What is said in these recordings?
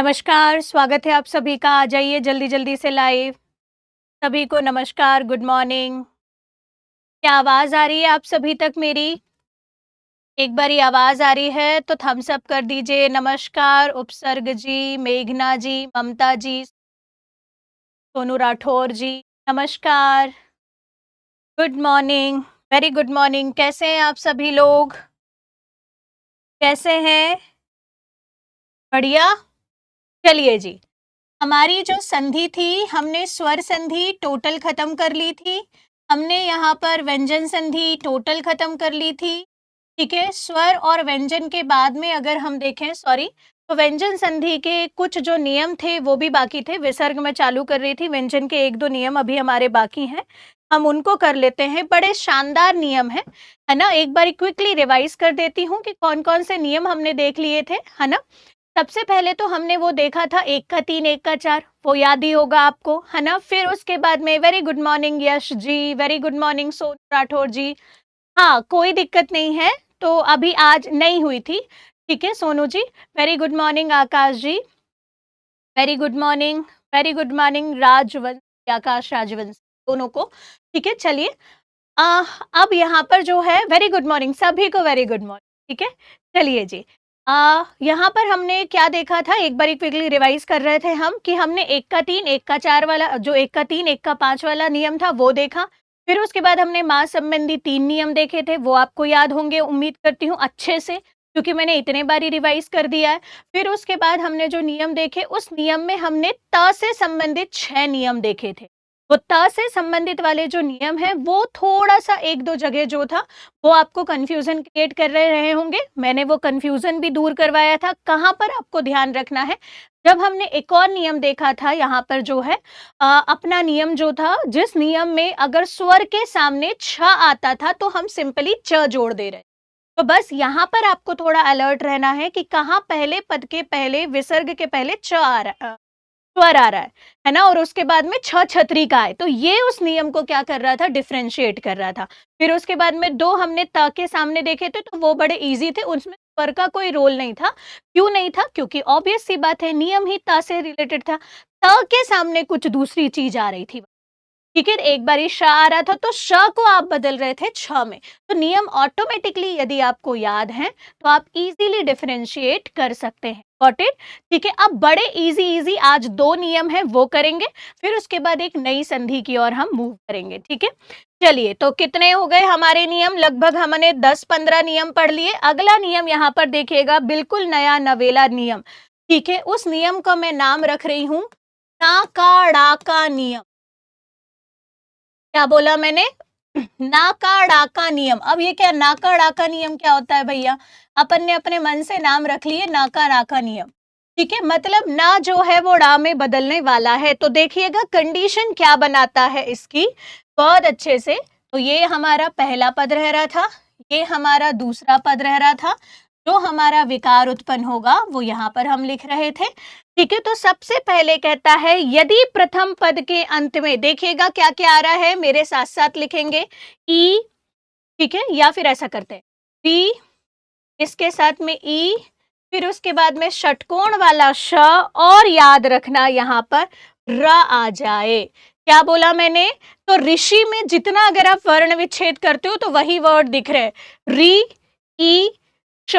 नमस्कार, स्वागत है आप सभी का। आ जाइए जल्दी-जल्दी से लाइव। सभी को नमस्कार, गुड मॉर्निंग। क्या आवाज़ आ रही है आप सभी तक मेरी? एक बारी आवाज़ आ रही है तो थम्स अप कर दीजिए। नमस्कार, उपसर्ग जी, मेघना जी, ममता जी, सोनू राठौर जी, नमस्कार, good morning, very good morning. कैसे हैं आप सभी लोग? कैसे हैं? बढ़िया? चलिए जी। हमारी जो संधि थी, हमने स्वर संधि टोटल खत्म कर ली थी। हमने यहाँ पर व्यंजन संधि टोटल खत्म कर ली थी। ठीक है, स्वर और व्यंजन के बाद में अगर हम देखें तो व्यंजन संधि के कुछ जो नियम थे वो भी बाकी थे। विसर्ग में चालू कर रही थी, व्यंजन के 1-2 नियम अभी हमारे बाकी हैं। हम उनको कर लेते हैं। बड़े शानदार नियम हैं, है ना? एक बारी क्विकली रिवाइज कर देती हूँ कि कौन-कौन से नियम हमने देख लिए थे, है ना? सबसे पहले तो हमने वो देखा था 1 का 3 1 का 4, वो याद ही होगा आपको, है ना? फिर उसके बाद में very good morning Yash ji, very good morning Sonu Rathore ji. हाँ, कोई दिक्कत नहीं है, तो अभी आज नहीं हुई थी, ठीक है Sonu ji. Very good morning Akash ji, very good morning, very good morning Rajvansh Akash राजवंश दोनों को, ठीक है? चलिए अ, अब यहाँ पर जो है वेरी गुड मॉर्निंग सभी को, वेरी गुड मॉर्निंग, ठीक है? चलिए जी। यहाँ पर हमने क्या देखा था, एक बारी क्विकली रिवाइज कर रहे थे हम कि हमने 1 का 3 1 का 4 वाला, जो 1 का 3 1 का 5 वाला नियम था वो देखा। फिर उसके बाद हमने मास संबंधी 3 नियम देखे थे, वो आपको याद होंगे उम्मीद करती हूँ अच्छे से, क्योंकि मैंने इतने बारी रिवाइज कर दिया है। फिर उसके बाद हमने जो नियम देखे, उस नियम में हमने त से संबंधित 6 नियम देखे थे। वो त से संबंधित वाले जो नियम हैं वो थोड़ा-सा 1-2 जगह जो था वो आपको कन्फ्यूज़न क्रिएट कर रहे होंगे। मैंने वो कन्फ्यूज़न भी दूर करवाया था। कहाँ पर आपको ध्यान रखना है, जब हमने एक और नियम देखा था यहाँ पर जो है अपना नियम जो था, जिस नियम में अगर स्वर के सामने छ आता था तो हम सिंपली च जोड़ दे रहे। तो बस यहाँ पर आपको थोड़ा अलर्ट रहना है कि कहाँ पहले पद के पहले विसर्ग के पहले च आ रहा स्वर आ रहा है ना? और उसके बाद में छ छतरी का है, तो ये उस नियम को क्या कर रहा था, डिफरेंशिएट कर रहा था। फिर उसके बाद में 2 हमने त के सामने देखे थे, तो वो बड़े ईज़ी थे, उसमें स्वर का कोई रोल नहीं था। क्यों नहीं था? क्योंकि ऑब्वियस सी बात है, नियम ही त से रिलेटेड था। त के सामने कुछ दूसरी चीज़ आ रही थी। ठीक है, एक बारी श आ रहा था तो श को आप बदल रहे थे छ में। तो नियम ऑटोमेटिकली यदि आपको याद हैं तो आप इजीली डिफरेंशिएट कर सकते हैं। Got it? ठीक है, अब बड़े इजी आज 2 नियम हैं वो करेंगे, फिर उसके बाद एक नई संधि की ओर हम मूव करेंगे। ठीक है, चलिए तो कितने हो गए हमारे नियम? लगभग हमने 10-15 नियम पढ़ लिए। अगला नियम यहाँ पर देखिएगा, बिल्कुल नया नवेला नियम। ठीक है, उस नियम का मैं नाम रख रही हूँ ना का डाका नियम। क्या बोला मैंने? नाका डाका नियम। अब ये क्या नाका डाका नियम क्या होता है भैया? अपन ने अपने मन से नाम रख लिए नाका डाका नियम। ठीक है, मतलब ना जो है वो डा में बदलने वाला है। तो देखिएगा कंडीशन क्या बनाता है इसकी बहुत अच्छे से। तो ये हमारा पहला पद रह रहा था, ये हमारा दूसरा पद रह रहा था। जो हमारा विकार उत्पन्न होगा वो यहाँ पर हम लिख रहे थे। ठीक है, तो सबसे पहले कहता है यदि प्रथम पद के अंत में, देखिएगा क्या क्या आ रहा है, मेरे साथ साथ लिखेंगे ई। ठीक है, या फिर ऐसा करते हैं री, इसके साथ में ई, फिर उसके बाद में षटकोण वाला श, और याद रखना यहाँ पर र आ जाए। क्या बोला मैंने? तो ऋषि में जितना अगर आप वर्ण विच्छेद करते हो तो वही वर्ड दिख रहे हैं, री, ई, श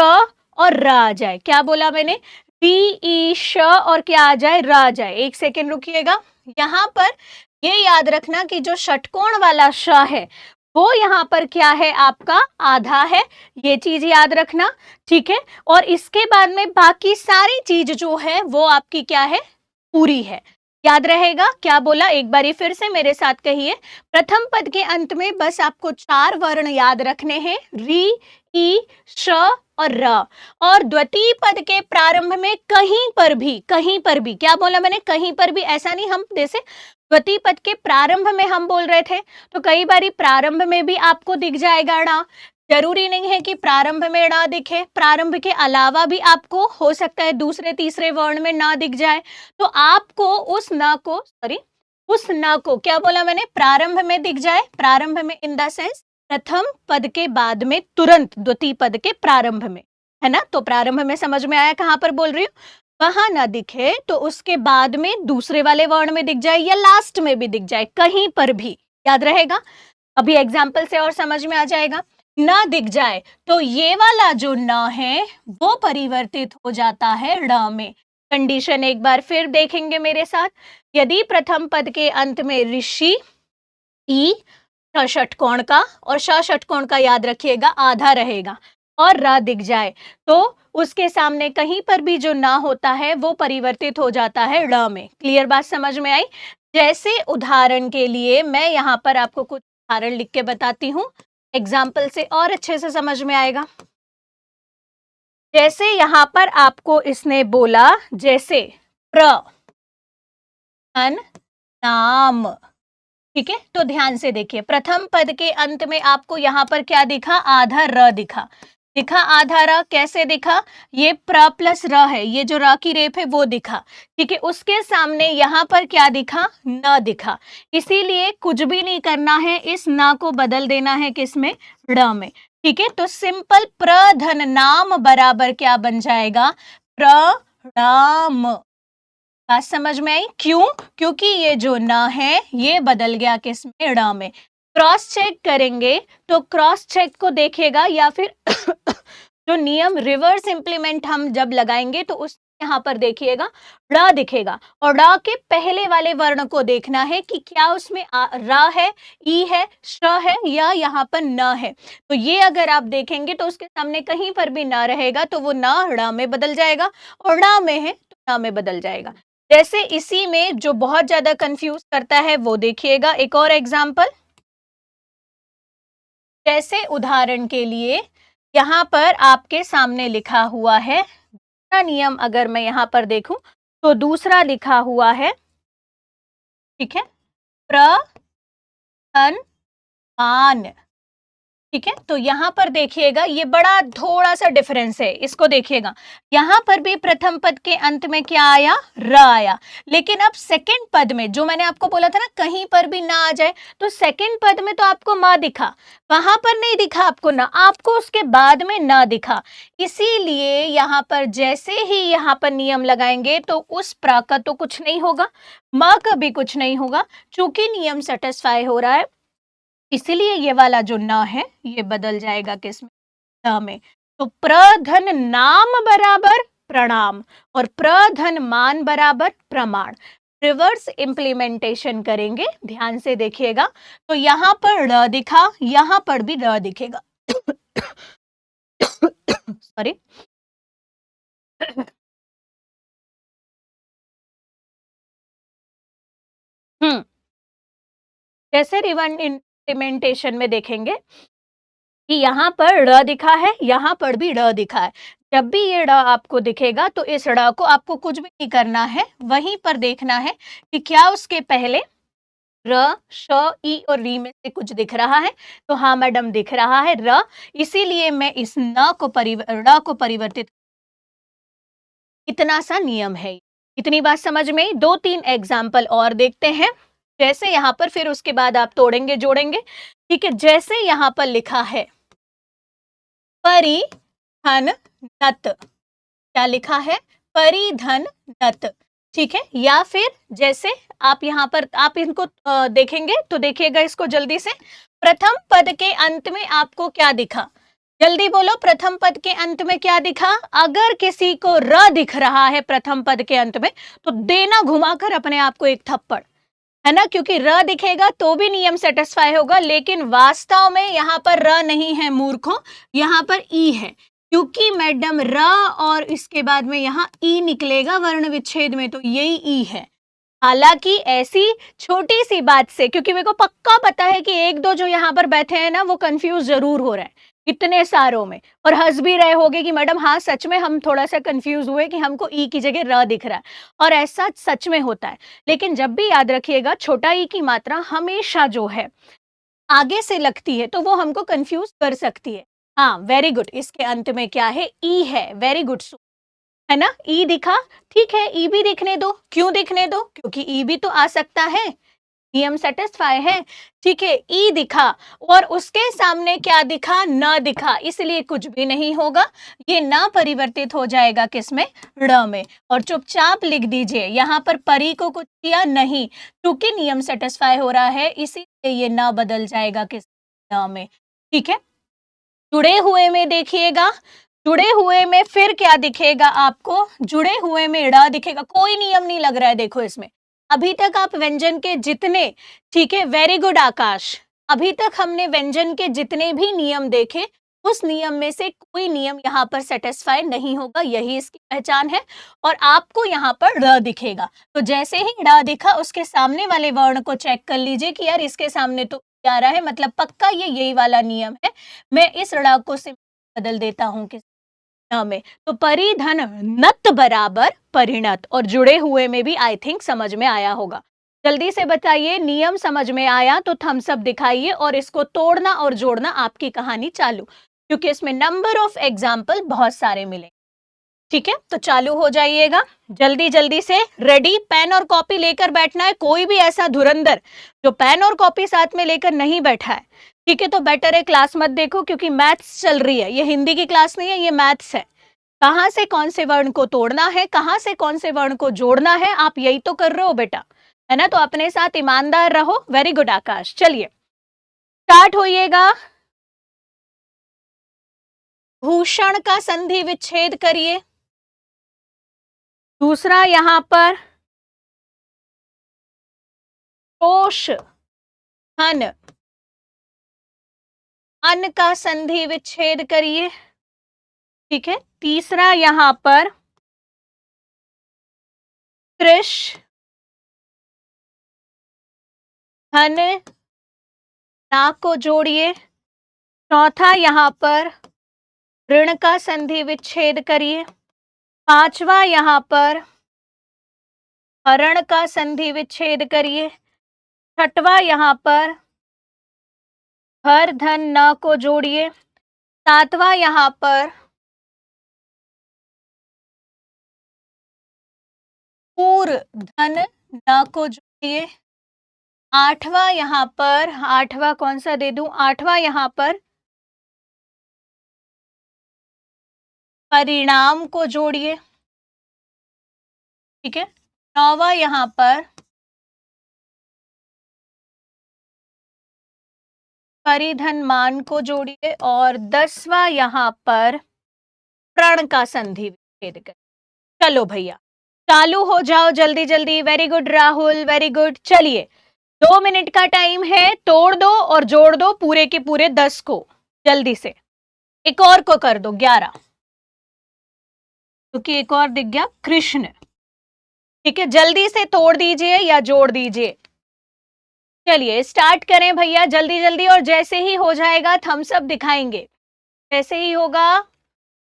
और र आ जाए। क्या बोला मैंने? री, ई, श और क्या आ जाए? र आ जाए। एक सेकेंड रुकिएगा, यहाँ पर ये याद रखना कि जो षटकोण वाला श है वो यहाँ पर क्या है, आपका आधा है। ये चीज याद रखना। ठीक है, और इसके बाद में बाकी सारी चीज जो है वो आपकी क्या है, पूरी है। याद रहेगा? क्या बोला, एक बारी फिर से मेरे साथ कहिए। प्रथम पद के अंत में बस आपको 4 वर्ण याद रखने हैं, री, ई, श और र। और द्वितीय पद के प्रारंभ में कहीं पर भी, क्या बोला मैंने? कहीं पर भी, ऐसा नहीं हम जैसे द्वितीय पद के प्रारंभ में हम बोल रहे थे, तो कई बारी प्रारंभ में भी आपको दिख जाएगा णा। जरूरी नहीं है कि प्रारंभ में णा दिखे, प्रारंभ के अलावा भी आपको हो सकता है दूसरे तीसरे वर्ण में ना दिख जाए। तो आपको उस न को क्या बोला मैंने, प्रारंभ में दिख जाए। प्रारंभ में इन द सेंस प्रथम पद के बाद में, तुरंत द्वितीय पद के प्रारंभ में, है ना? तो प्रारंभ में समझ में आया कहां पर बोल रही हूँ। वहां ना दिखे तो उसके बाद में दूसरे वाले वर्ण में दिख जाए या लास्ट में भी दिख जाए, कहीं पर भी, याद रहेगा। अभी एग्जाम्पल से और समझ में आ जाएगा। ना दिख जाए तो ये वाला जो न है वो परिवर्तित हो जाता है ड़ में। कंडीशन एक बार फिर देखेंगे मेरे साथ। यदि प्रथम पद के अंत में ऋषि, ई, षटकोण का, और षटकोण का याद रखिएगा आधा रहेगा, और र दिख जाए तो उसके सामने कहीं पर भी जो ना होता है वो परिवर्तित हो जाता है ड़ में। क्लियर बात समझ में आई। जैसे उदाहरण के लिए मैं यहाँ पर आपको कुछ उदाहरण लिख के बताती हूँ, एग्जाम्पल से और अच्छे से समझ में आएगा। जैसे यहाँ पर आपको इसने बोला, जैसे प्रथम नाम, ठीक है, तो ध्यान से देखिए, प्रथम पद के अंत में आपको यहाँ पर क्या दिखा, आधा र दिखा, आधा र, कैसे दिखा, ये प्र प्लस र है, ये जो र की रेफ है वो दिखा, ठीक है। उसके सामने यहाँ पर क्या दिखा, न दिखा, इसीलिए कुछ भी नहीं करना है, इस न को बदल देना है किसमें, ड़ में, ठीक है। तो सिंपल प्रधन नाम बराबर क्या बन जाएगा, प्रणाम। बात समझ में आई। क्यों, क्योंकि ये जो न है ये बदल गया किसमें, ड़ में। क्रॉस चेक करेंगे तो क्रॉस चेक को देखिएगा, या फिर जो नियम रिवर्स इंप्लीमेंट हम जब लगाएंगे तो उस यहाँ पर देखिएगा ड़ दिखेगा, और ड़ के पहले वाले वर्ण को देखना है कि क्या उसमें र है, ई है, श है, या यहाँ पर न है। तो ये अगर आप देखेंगे तो उसके सामने कहीं पर भी न रहेगा तो वो न ड़ में बदल जाएगा, और ड़ में है तो न में बदल जाएगा। जैसे इसी में जो बहुत ज्यादा कंफ्यूज करता है वो देखिएगा, एक और एग्जाम्पल। जैसे उदाहरण के लिए यहाँ पर आपके सामने लिखा हुआ है, दूसरा नियम अगर मैं यहाँ पर देखूं तो दूसरा लिखा हुआ है, ठीक है, प्रथन, ठीक है। तो यहाँ पर देखिएगा ये बड़ा थोड़ा सा डिफरेंस है, इसको देखिएगा। यहाँ पर भी प्रथम पद के अंत में क्या आया, र आया, लेकिन अब सेकंड पद में जो मैंने आपको बोला था ना कहीं पर भी ना आ जाए, तो सेकंड पद में तो आपको म दिखा, वहां पर नहीं दिखा आपको ना, आपको उसके बाद में ना दिखा। इसीलिए यहाँ पर जैसे ही यहाँ पर नियम लगाएंगे तो उस प्र का तो कुछ नहीं होगा, म का भी कुछ नहीं होगा, चूंकि नियम सेटिस्फाई हो रहा है, इसीलिए ये वाला जो न है ये बदल जाएगा किसमें, न में। तो प्रधन नाम बराबर प्रणाम और प्रधन मान बराबर प्रमाण। रिवर्स इंप्लीमेंटेशन करेंगे, ध्यान से देखिएगा। तो यहां पर ड़ दिखा, यहां पर भी ड़ दिखेगा। सॉरी। जैसे रिवर्स इंप्लीमेंटेशन में देखेंगे कि यहाँ पर ड़ दिखा है, यहाँ पर भी ड़ दिखा है। जब भी ये ड़ आपको दिखेगा तो इस ड़ को आपको कुछ भी नहीं करना है, वहीं पर देखना है कि क्या उसके पहले र, श, ई और री में से कुछ दिख रहा है। तो हाँ मैडम दिख रहा है र, इसीलिए मैं इस ड़ को परिवर्तित, इतना सा नियम है। इतनी बात समझ में आई। 2-3 एग्जाम्पल और देखते हैं। जैसे यहाँ पर, फिर उसके बाद आप तोड़ेंगे जोड़ेंगे, ठीक है। जैसे यहाँ पर लिखा है परिधन नत, क्या लिखा है, परिधन नत, ठीक है। या फिर जैसे आप यहाँ पर आप इनको देखेंगे तो देखिएगा इसको जल्दी से। प्रथम पद के अंत में आपको क्या दिखा, जल्दी बोलो, प्रथम पद के अंत में क्या दिखा। अगर किसी को र दिख रहा है प्रथम पद के अंत में तो देना घुमाकर अपने आप को एक थप्पड़, है ना, क्योंकि र दिखेगा तो भी नियम सेटिस्फाई होगा, लेकिन वास्तव में यहाँ पर र नहीं है मूर्खों, यहाँ पर ई है, क्योंकि मैडम र और इसके बाद में यहाँ ई निकलेगा वर्ण विच्छेद में, तो यही ई है। हालांकि ऐसी छोटी सी बात से, क्योंकि मेरे को पक्का पता है कि एक दो जो यहाँ पर बैठे हैं ना वो कंफ्यूज जरूर हो रहे हैं इतने सारों में, और हंस भी रहे होंगे कि मैडम हाँ सच में हम थोड़ा सा कंफ्यूज हुए कि हमको ई की जगह र दिख रहा है, और ऐसा सच में होता है। लेकिन जब भी याद रखिएगा छोटा ई की मात्रा हमेशा जो है आगे से लगती है तो वो हमको कंफ्यूज कर सकती है। हाँ वेरी गुड, इसके अंत में क्या है, ई है, वेरी गुड, है ना, ई दिखा, ठीक है, ई भी दिखने दो। क्यों दिखने दो, क्योंकि ई भी तो आ सकता है, नियम सेटिस्फाई है, ठीक है। ई दिखा और उसके सामने क्या दिखा, न दिखा, इसलिए कुछ भी नहीं होगा, ये ना परिवर्तित हो जाएगा किसमें, ड़ में। और चुपचाप लिख दीजिए, यहाँ पर परी को कुछ किया नहीं, क्योंकि नियम सेटिस्फाई हो रहा है, इसीलिए ये ना बदल जाएगा किस न में, ठीक है। जुड़े हुए में देखिएगा, जुड़े हुए में फिर क्या दिखेगा आपको, जुड़े हुए में ड़ दिखेगा, कोई नियम नहीं लग रहा है, देखो इसमें अभी तक आप व्यंजन के जितने, ठीक है, वेरी गुड आकाश, अभी तक हमने व्यंजन के जितने भी नियम देखे, उस नियम में से कोई नियम यहाँ पर सेटिस्फाई नहीं होगा, यही इसकी पहचान है। और आपको यहाँ पर ड़ दिखेगा, तो जैसे ही ड़ दिखा उसके सामने वाले वर्ण को चेक कर लीजिए कि यार इसके सामने तो आ रहा है, मतलब पक्का ये यही वाला नियम है, मैं इस ड़ को बदल देता हूँ किस में। तो परिधन नत बराबर परिणत, और जुड़े हुए में भी आई थिंक समझ में आया होगा। जल्दी से बताइए, नियम समझ में आया तो थम्स अप दिखाइए, और इसको तोड़ना और जोड़ना आपकी कहानी चालू, क्योंकि इसमें नंबर ऑफ एग्जाम्पल बहुत सारे मिले, ठीक है। तो चालू हो जाइएगा, जल्दी जल्दी से रेडी, पेन और कॉपी लेकर बैठना है, कोई भी ऐसा धुरंधर जो पेन और कॉपी साथ में लेकर नहीं बैठा है, ठीक है, तो बेटर है क्लास मत देखो, क्योंकि मैथ्स चल रही है, ये हिंदी की क्लास नहीं है, ये मैथ्स है। कहां से कौन से वर्ण को तोड़ना है, कहां से कौन से वर्ण को जोड़ना है, आप यही तो कर रहे हो बेटा, है ना। तो अपने साथ ईमानदार रहो। वेरी गुड आकाश, चलिए स्टार्ट होइएगा। भूषण का संधि विच्छेद करिए। दूसरा यहां पर तोष हन, अन का संधि विच्छेद करिए, ठीक है। तीसरा यहां पर कृष हन, ना को जोड़िए। चौथा यहां पर ऋण का संधि विच्छेद करिए। पांचवा यहां पर हरण का संधि विच्छेद करिए। छठवा यहां पर हर धन न को जोड़िए। सातवां यहां पर पूर धन न को जोड़िए। आठवां यहां पर, आठवां कौन सा दे दूं, आठवां यहां पर परिणाम को जोड़िए, ठीक है। नौवां यहां पर परिधन मान को जोड़िए, और 10वां यहां पर प्रण का संधि विच्छेद करिए। चलो भैया चालू हो जाओ जल्दी जल्दी। Very good Rahul, very good. चलिए 2 मिनट का टाइम है, तोड़ दो और जोड़ दो पूरे के पूरे 10 को, जल्दी से। एक और को कर दो 11, क्योंकि एक और दिख गया कृष्ण, ठीक है। जल्दी से तोड़ दीजिए या जोड़ दीजिए। चलिए स्टार्ट करें भैया, जल्दी जल्दी, और जैसे ही हो जाएगा थम्स अप दिखाएंगे, जैसे ही होगा।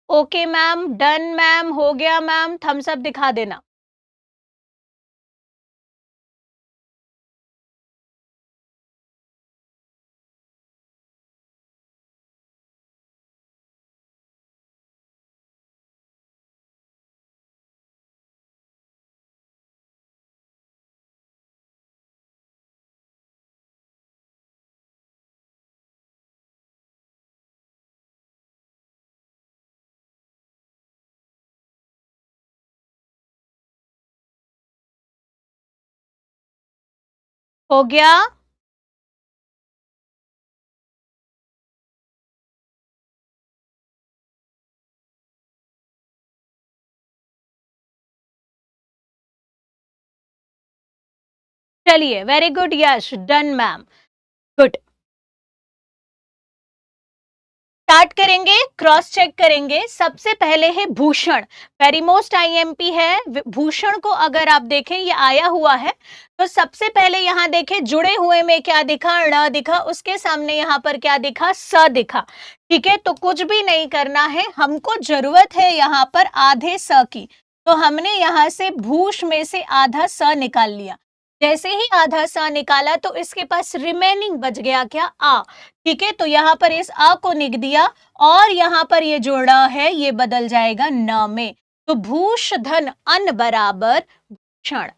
ओके मैम, डन मैम, हो गया मैम, थम्स अप दिखा देना। हो गया। चलिए वेरी गुड, यश, डन मैम, गुड। स्टार्ट करेंगे, क्रॉस चेक करेंगे। सबसे पहले है भूषण, वेरी मोस्ट आईएमपी है। भूषण को अगर आप देखें, ये आया हुआ है, तो सबसे पहले यहां देखें जुड़े हुए में क्या दिखा, ण दिखा, उसके सामने यहां पर क्या दिखा, स दिखा, ठीक है। तो कुछ भी नहीं करना है, हमको जरूरत है यहां पर आधे स की, तो हमने यहां से भूष में से आधा स निकाल लिया। जैसे ही आधा स निकाला तो इसके पास रिमेनिंग बच गया क्या, आ, ठीक है। तो यहाँ पर इस आ को निक दिया, और यहाँ पर ये जोड़ा है, ये बदल जाएगा न में। तो भूष धन अन बराबर भूषण।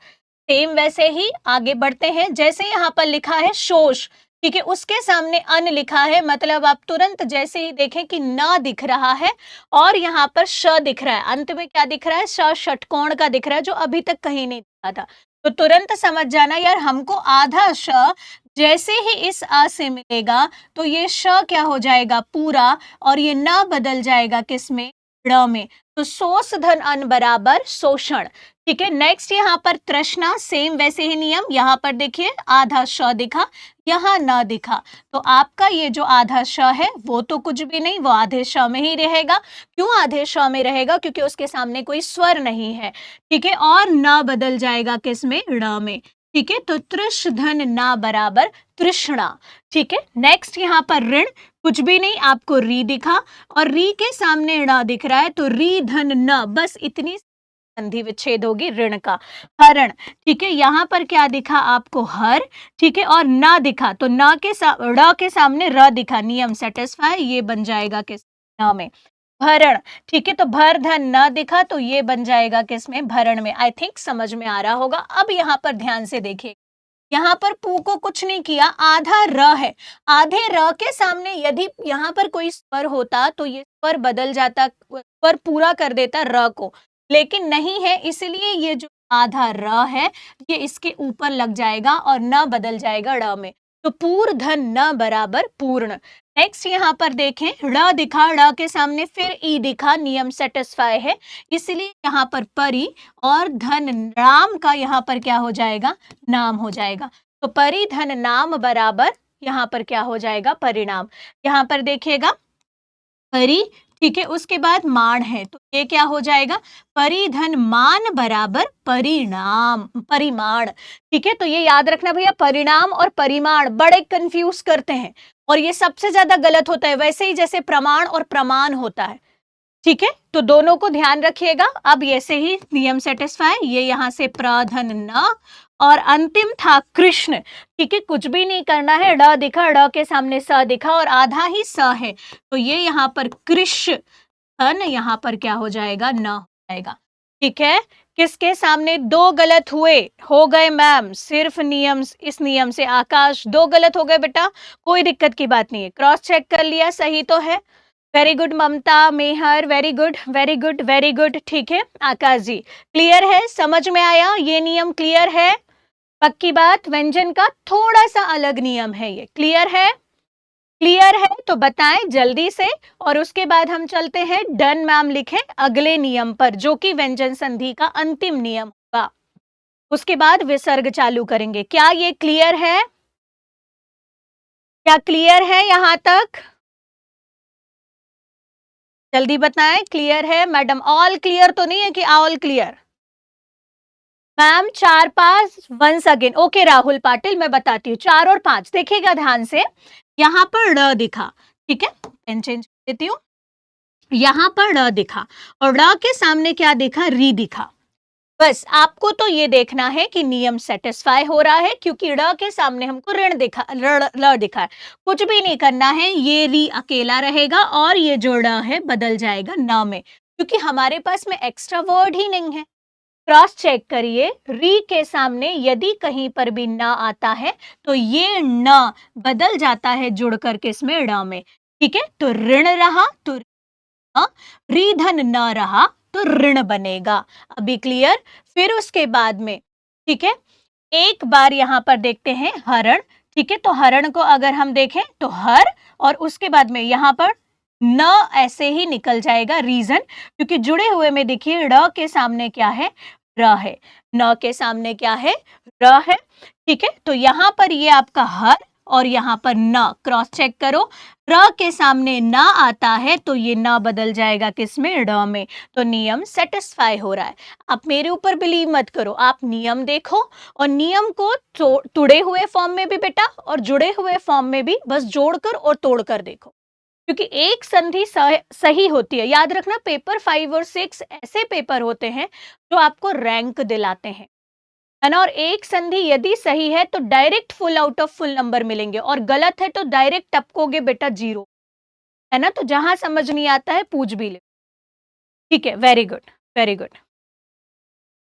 सेम वैसे ही आगे बढ़ते हैं। जैसे यहाँ पर लिखा है शोष, ठीक है, उसके सामने अन लिखा है, मतलब आप तुरंत जैसे ही देखें कि न दिख रहा है और यहाँ पर श दिख रहा है, अंत में क्या दिख रहा है, श षटकोण का दिख रहा है, जो अभी तक कहीं नहीं दिखा था। तो तुरंत समझ जाना यार, हमको आधा श जैसे ही इस अ से मिलेगा तो ये श क्या हो जाएगा, पूरा, और ये न बदल जाएगा किसमें, ड़ में। तो सोस धन अन बराबर शोषण। ठीक है, नेक्स्ट यहाँ पर तृष्णा, सेम वैसे ही नियम, यहाँ पर देखिए आधा श दिखा, यहाँ न दिखा, तो आपका ये जो आधा श है वो तो कुछ भी नहीं, वो आधे श में ही रहेगा। क्यों आधे श में रहेगा, क्योंकि उसके सामने कोई स्वर नहीं है। ठीक है, और न बदल जाएगा किसमें, ड़ में। ठीक है, तो तृष धन न बराबर तृष्णा। ठीक है, नेक्स्ट यहाँ पर ऋण, कुछ भी नहीं, आपको री दिखा और री के सामने ण दिख रहा है, तो री धन न, बस इतनी संधि विच्छेद होगी ऋण का। हरण, ठीक है, यहाँ पर क्या दिखा आपको, हर, ठीक है, और न दिखा, तो न के ड़ के सामने र दिखा, नियम सेटिस्फाई, ये बन जाएगा किस, न में। भरण, ठीक है, तो भर धन न दिखा, तो ये बन जाएगा किसमें, भरण में। आई थिंक समझ में आ रहा होगा। अब यहाँ पर ध्यान से देखिए, यहाँ पर पू को कुछ नहीं किया, आधा र है, आधे र के सामने यदि यहाँ पर कोई स्वर होता तो ये स्वर बदल जाता, स्वर पूरा कर देता र को, लेकिन नहीं है, इसलिए ये जो आधा र है ये इसके ऊपर लग जाएगा और न बदल जाएगा ड़ में। तो पूर धन न बराबर पूर्ण। नेक्स्ट यहाँ पर देखें, ड़ दिखा, ड़ के सामने फिर ई दिखा, नियम सेटिस्फाई है, इसलिए यहाँ पर परी और धन नाम का यहाँ पर क्या हो जाएगा, नाम हो जाएगा। तो परिधन नाम बराबर यहाँ पर क्या हो जाएगा, परिणाम। यहाँ पर देखिएगा परि, ठीक है, उसके बाद मान है, तो ये क्या हो जाएगा, परिधन मान बराबर परिणाम, परिमाण। ठीक है, तो ये याद रखना भैया, परिणाम और परिमाण बड़े कंफ्यूज करते हैं और ये सबसे ज्यादा गलत होता है, वैसे ही जैसे प्रमाण और प्रमाण होता है। ठीक है, तो दोनों को ध्यान रखिएगा। अब ऐसे ही नियम सेटिस्फाई, ये यहाँ से प्रधन न और अंतिम था कृष्ण। ठीक है, कुछ भी नहीं करना है, ड दिखा, ड के सामने स दिखा और आधा ही स है, तो ये यहाँ पर कृष्ण धन, यहाँ पर क्या हो जाएगा, न हो जाएगा। ठीक है, किसके सामने दो गलत हुए, हो गए मैम, सिर्फ नियम, इस नियम से आकाश दो गलत हो गए बेटा, कोई दिक्कत की बात नहीं है, क्रॉस चेक कर लिया, सही तो है। Very good Mamta, Mehar, very good very good very good. ठीक है आकाश जी, क्लियर है, समझ में आया, ये नियम क्लियर है, पक्की बात, व्यंजन का थोड़ा सा अलग नियम है ये, क्लियर है, क्लियर है तो बताएं जल्दी से, और उसके बाद हम चलते हैं डन मैम लिखें अगले नियम पर, जो कि व्यंजन संधि का अंतिम नियम होगा, उसके बाद विसर्ग चालू करेंगे। क्या ये क्लियर है, क्या क्लियर है यहां तक, जल्दी बताएं, क्लियर है मैडम, ऑल क्लियर तो नहीं है कि all clear, ma'am 4 5 once again, okay Rahul Patil, मैं बताती हूँ 4 और 5, देखिएगा ध्यान से, यहाँ पर ड़ दिखा, ठीक है, पेन चेंज कर देती हूँ, यहाँ पर ड़ दिखा और ड़ के सामने क्या दिखा, री दिखा, बस आपको तो ये देखना है कि नियम सेटिस्फाई हो रहा है, क्योंकि ड़ के सामने हमको ऋण दिखा, ल दिखा है, कुछ भी नहीं करना है, ये री अकेला रहेगा और ये जो ड़ है बदल जाएगा न में, क्योंकि हमारे पास में एक्स्ट्रा वर्ड ही नहीं है। क्रॉस चेक करिए, री के सामने यदि कहीं पर भी न आता है तो ये न बदल जाता है जुड़ करके इसमें ड़ में। ठीक है, तो ऋण रहा तो री धन न रहा तो ऋण बनेगा, अभी क्लियर। फिर उसके बाद में, ठीक है, एक बार यहां पर देखते हैं हरण, ठीक है, तो हरण को अगर हम देखें तो हर, और उसके बाद में यहां पर न ऐसे ही निकल जाएगा, रीजन क्योंकि जुड़े हुए में देखिए ड़ के सामने क्या है, र है, न के सामने क्या है, र है। ठीक है, तो यहां पर ये आपका हर और यहाँ पर न, क्रॉस चेक करो, र के सामने न आता है तो ये न बदल जाएगा किसमें, ड में, तो नियम सेटिस्फाई हो रहा है। आप मेरे ऊपर बिलीव मत करो, आप नियम देखो और नियम को तुड़े हुए फॉर्म में भी बेटा और जुड़े हुए फॉर्म में भी बस जोड़कर और तोड़कर देखो, क्योंकि एक संधि सही होती है, याद रखना पेपर 5 और 6 ऐसे पेपर होते हैं जो आपको रैंक दिलाते हैं, है ना, और एक संधि यदि सही है तो direct full out of full number मिलेंगे और गलत है तो डायरेक्ट टपकोगे बेटा 0, है ना, तो जहां समझ नहीं आता है पूछ भी ले। ठीक है, वेरी गुड वेरी गुड।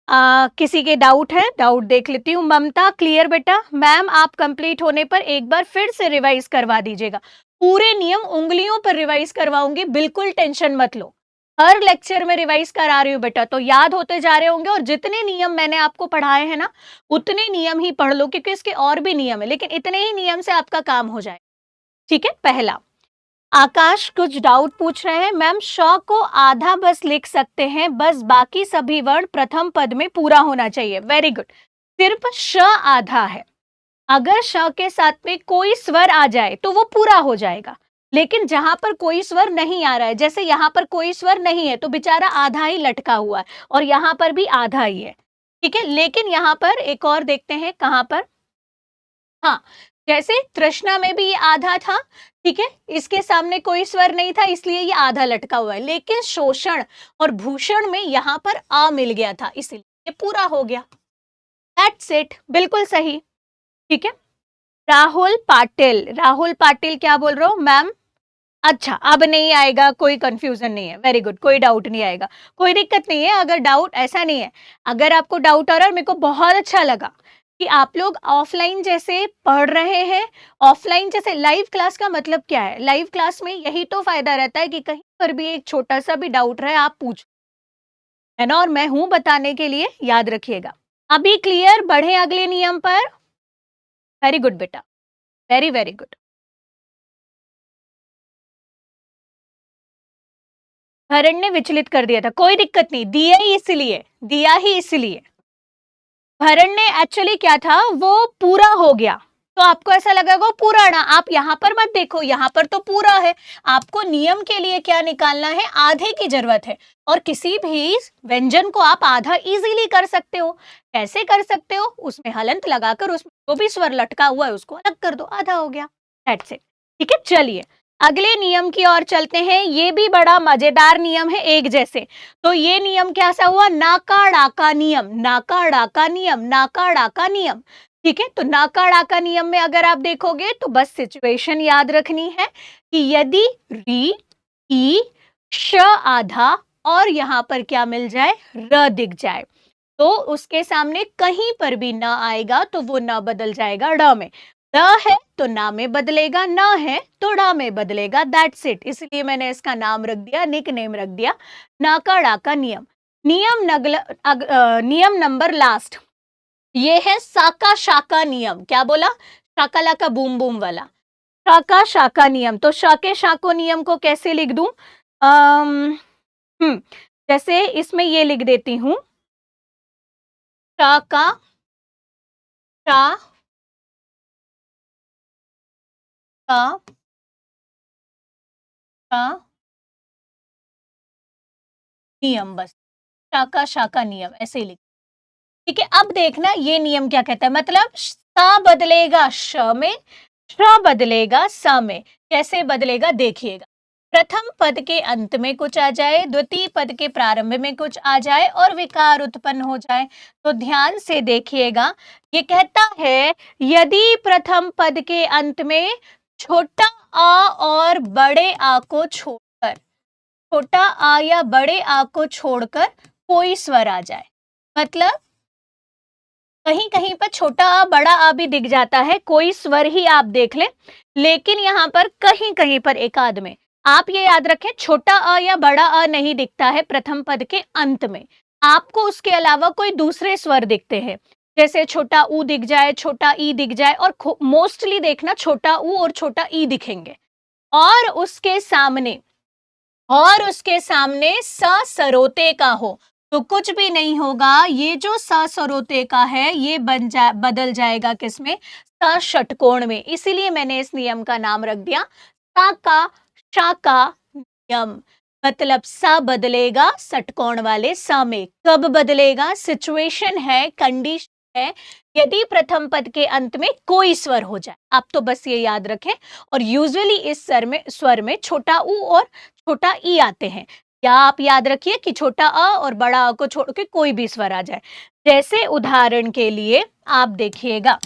किसी के डाउट है? डाउट देख लेती हूँ। ममता, क्लियर बेटा? मैम आप कंप्लीट होने पर एक बार फिर से रिवाइज करवा दीजिएगा। पूरे नियम उंगलियों पर रिवाइज करवाऊंगी, बिल्कुल टेंशन मत लो। हर लेक्चर में रिवाइज करा रही हूँ बेटा, तो याद होते जा रहे होंगे। और जितने नियम मैंने आपको पढ़ाए हैं ना, उतने नियम ही पढ़ लो, क्योंकि इसके और भी नियम है, लेकिन इतने ही नियम से आपका काम हो जाए। ठीक है? पहला, आकाश कुछ डाउट पूछ रहे हैं। मैम, श को आधा बस लिख सकते हैं, बस बाकी सभी वर्ण प्रथम पद में पूरा होना चाहिए। Very good. सिर्फ श आधा है। अगर श के साथ में कोई स्वर आ जाए तो वो पूरा हो जाएगा, लेकिन जहां पर कोई स्वर नहीं आ रहा है, जैसे यहाँ पर कोई स्वर नहीं है, तो बेचारा आधा ही लटका हुआ है, और यहाँ पर भी आधा ही है। ठीक है, लेकिन यहाँ पर एक और देखते हैं, कहां पर? हाँ, जैसे तृष्णा में भी ये आधा था। ठीक है, इसके सामने कोई स्वर नहीं था, इसलिए ये आधा लटका हुआ है। लेकिन शोषण और भूषण में यहाँ पर आ मिल गया था, इसलिए ये पूरा हो गया। दैट्स इट, बिल्कुल सही। ठीक है, राहुल पाटिल, राहुल पाटिल क्या बोल रहे हो मैम? अच्छा, अब नहीं आएगा, कोई कंफ्यूजन नहीं है। वेरी गुड, कोई डाउट नहीं आएगा, कोई दिक्कत नहीं है। अगर डाउट ऐसा नहीं है, अगर आपको डाउट आ रहा है, मेरे को बहुत अच्छा लगा कि आप लोग ऑफलाइन जैसे पढ़ रहे हैं। ऑफलाइन जैसे लाइव क्लास का मतलब क्या है? लाइव क्लास में यही तो फायदा रहता है कि कहीं पर भी एक छोटा सा भी डाउट रहे, आप पूछ, है ना? और मैं हूं बताने के लिए, याद रखिएगा। अभी क्लियर? बढ़े अगले नियम पर। वेरी गुड बेटा, वेरी वेरी गुड। भरण ने विचलित कर दिया था, कोई दिक्कत नहीं, दिया ही इसलिए, दिया ही इसलिए। भरण ने एक्चुअली क्या था, वो पूरा हो गया, तो आपको ऐसा लगा वो पूरा ना। आप यहाँ पर मत देखो, यहाँ पर तो पूरा है। आपको नियम के लिए क्या निकालना है? आधे की जरूरत है। और किसी भी व्यंजन को आप आधा इजीली कर सकते हो। कैसे कर सकते हो? उसमें हलंत लगाकर, उसमें जो भी स्वर लटका हुआ है उसको अलग कर दो, आधा हो गया। That's it. ठीक है, चलिए अगले नियम की ओर चलते हैं। ये भी बड़ा मजेदार नियम है, एक जैसे। तो ये नियम कैसा हुआ? नाका डाका नियम, नाका डाका नियम, नाका डाका नियम। ठीक है, तो नाका डाका नियम में अगर आप देखोगे तो बस सिचुएशन याद रखनी है कि यदि री, ई, श आधा और यहां पर क्या मिल जाए? र दिख जाए, तो उसके सामने कहीं पर भी ना आएगा तो वो ना बदल जाएगा ड में। ड है तो ना में बदलेगा, ना है तो डा में बदलेगा। That's it. इसलिए मैंने इसका नाम रख दिया, निक नेम रख दिया, नाका डाका नियम। नियम नंबर लास्ट, ये है साका शाका नियम। क्या बोला? शाका लाका बूम बूम वाला साका शाका नियम। तो शाके शाको नियम को कैसे लिख दूं? अम, जैसे इसमें ये लिख देती हूं, शाका शा का का नियम, बस शाका शाका नियम ऐसे ही लिख। ठीक है, अब देखना ये नियम क्या कहता है। मतलब सा बदलेगा श में, श बदलेगा स में। कैसे बदलेगा देखिएगा। प्रथम पद के अंत में कुछ आ जाए, द्वितीय पद के प्रारंभ में कुछ आ जाए और विकार उत्पन्न हो जाए। तो ध्यान से देखिएगा, ये कहता है यदि प्रथम पद के अंत में छोटा आ और बड़े आ को छोड़कर, छोटा आ या बड़े आ को छोड़कर कोई स्वर आ जाए, मतलब कहीं कहीं पर छोटा आ बड़ा आ भी दिख जाता है, कोई स्वर ही आप देख लें, लेकिन यहाँ पर कहीं कहीं पर एकाद में आप ये याद रखें, छोटा आ या बड़ा आ नहीं दिखता है प्रथम पद के अंत में। आपको उसके अलावा कोई दूसरे स्वर दिखते हैं, जैसे छोटा ऊ दिख जाए, छोटा ई दिख जाए, और मोस्टली देखना छोटा ऊ और छोटा ई दिखेंगे। और उसके सामने, स सरोते का हो तो कुछ भी नहीं होगा। ये जो स सरोते का है ये बदल जाएगा किसमें? स षटकोण में। इसीलिए मैंने इस नियम का नाम रख दिया साका शाका नियम। मतलब स बदलेगा षटकोण वाले स में। कब बदलेगा? सिचुएशन है, कंडीशन है, यदि प्रथम पद के अंत में कोई स्वर हो जाए। आप तो बस ये याद रखें। और यूजुअली इस स्वर में छोटा ऊ और छोटा ई आते हैं। या आप याद रखिए कि छोटा अ और बड़ा अ को छोड़ के कोई भी स्वर आ जाए। जैसे उदाहरण के लिए आप देखिएगा,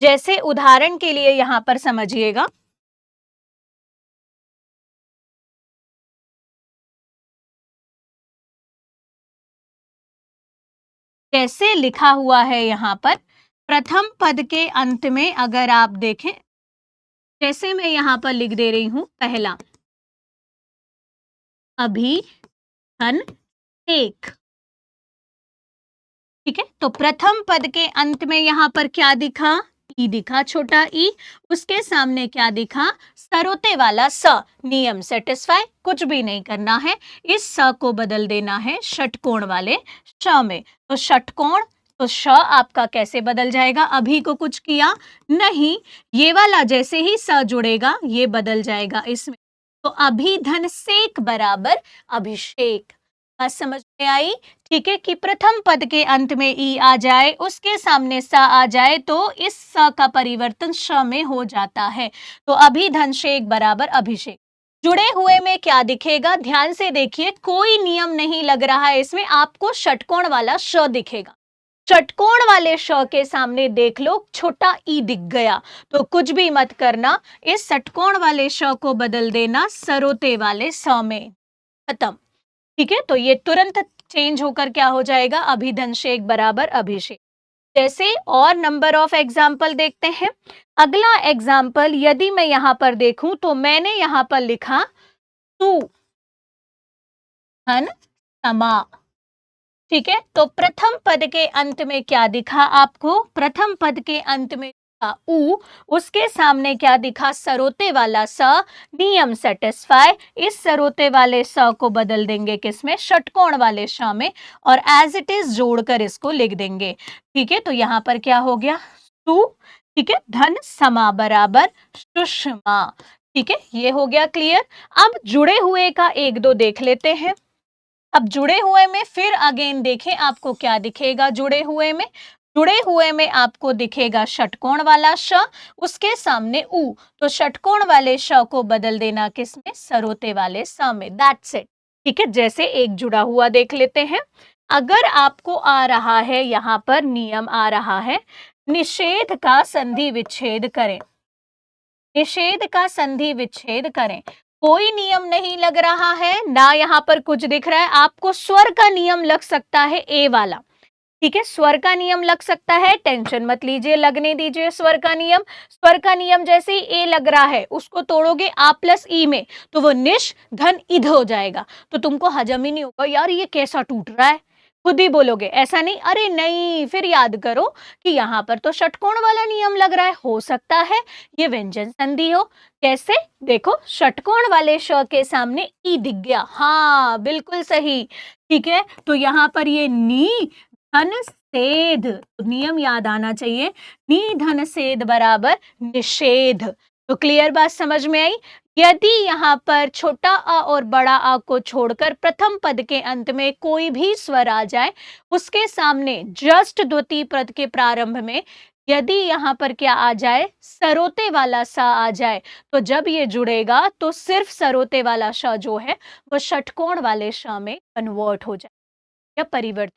जैसे उदाहरण के लिए यहां पर समझिएगा, जैसे लिखा हुआ है यहाँ पर प्रथम पद के अंत में अगर आप देखें, जैसे मैं यहाँ पर लिख दे रही हूँ पहला अभी धन एक, ठीक है। तो प्रथम पद के अंत में यहाँ पर क्या दिखा, ई दिखा, छोटा ई, उसके सामने क्या दिखा, सरोते वाला स। नियम सेटिस्फाई, कुछ भी नहीं करना है, इस स को बदल देना है षटकोण वाले श में। तो षटकोण, तो श आपका कैसे बदल जाएगा, अभी को कुछ किया नहीं, ये वाला जैसे ही स जुड़ेगा ये बदल जाएगा इसमें। तो अभिधन सेक बराबर अभिषेक। बात समझ में आई, ठीक है, कि प्रथम पद के अंत में ई आ जाए, उसके सामने सा आ जाए, तो इस स का परिवर्तन श में हो जाता है। तो अभिधनषेक बराबर अभिषेक। जुड़े हुए में क्या दिखेगा, ध्यान से देखिए, कोई नियम नहीं लग रहा है इसमें, आपको षटकोण वाला श दिखेगा। षटकोण वाले श के सामने देख लो छोटा ई दिख गया, तो कुछ भी मत करना, इस षटकोण वाले श को बदल देना सरोते वाले स में, खत्म। ठीक है, तो ये तुरंत चेंज होकर क्या हो जाएगा, अभिधनषेक बराबर अभिषेक। जैसे और नंबर ऑफ एग्जाम्पल देखते हैं। अगला एग्जाम्पल यदि मैं यहां पर देखूं तो मैंने यहां पर लिखा तू धन समा, ठीक है। तो प्रथम पद के अंत में क्या दिखा आपको, प्रथम पद के अंत में दिखा ऊ, उसके सामने क्या दिखा, सरोते वाला स। नियम सेटिस्फाई, इस सरोते वाले स को बदल देंगे किसमें, षटकोण वाले श में, और एज इट इज जोड़कर इसको लिख देंगे, ठीक है। तो यहां पर क्या हो गया, सु, ठीक है, धन समा बराबर सुषमा, ठीक है, ये हो गया क्लियर। अब जुड़े हुए का एक दो देख लेते हैं। अब जुड़े हुए में फिर अगेन देखें आपको क्या दिखेगा, जुड़े हुए में, जुड़े हुए में आपको दिखेगा षटकोण वाला श, उसके सामने ऊ, तो षटकोण वाले श को बदल देना किसमें, सरोते वाले स में, दैट्स इट, ठीक है। जैसे एक जुड़ा हुआ देख लेते हैं। अगर आपको आ रहा है यहां पर नियम आ रहा है, निषेध का संधि विच्छेद करें, निषेध का संधि विच्छेद करें, कोई नियम नहीं लग रहा है ना, यहाँ पर कुछ दिख रहा है, आपको स्वर का नियम लग सकता है ए वाला, ठीक है, स्वर का नियम लग सकता है, टेंशन मत लीजिए, लगने दीजिए स्वर का नियम। स्वर का नियम जैसे ही ए लग रहा है उसको तोड़ोगे आ प्लस ई में, तो वो निश धन इध हो जाएगा, तो तुमको हजम ही नहीं होगा, यार ये कैसा टूट रहा है, खुद ही बोलोगे, ऐसा नहीं, अरे नहीं, फिर याद करो कि यहाँ पर तो षटकोण वाला नियम लग रहा है, हो सकता है ये व्यंजन संधि हो। कैसे, देखो षटकोण वाले श के सामने ई दिख गया, हाँ बिल्कुल सही, ठीक है। तो यहाँ पर ये नी धन सेध, नियम याद आना चाहिए, नी धन सेध बराबर निषेध। तो क्लियर बात समझ में आई। यदि यहाँ पर छोटा आ और बड़ा आ को छोड़कर प्रथम पद के अंत में कोई भी स्वर आ जाए, उसके सामने जस्ट द्वितीय पद के प्रारंभ में यदि यहाँ पर क्या आ जाए, सरोते वाला सा आ जाए, तो जब ये जुड़ेगा तो सिर्फ सरोते वाला श जो है वो षटकोण वाले श में कन्वर्ट हो जाए या परिवर्तित,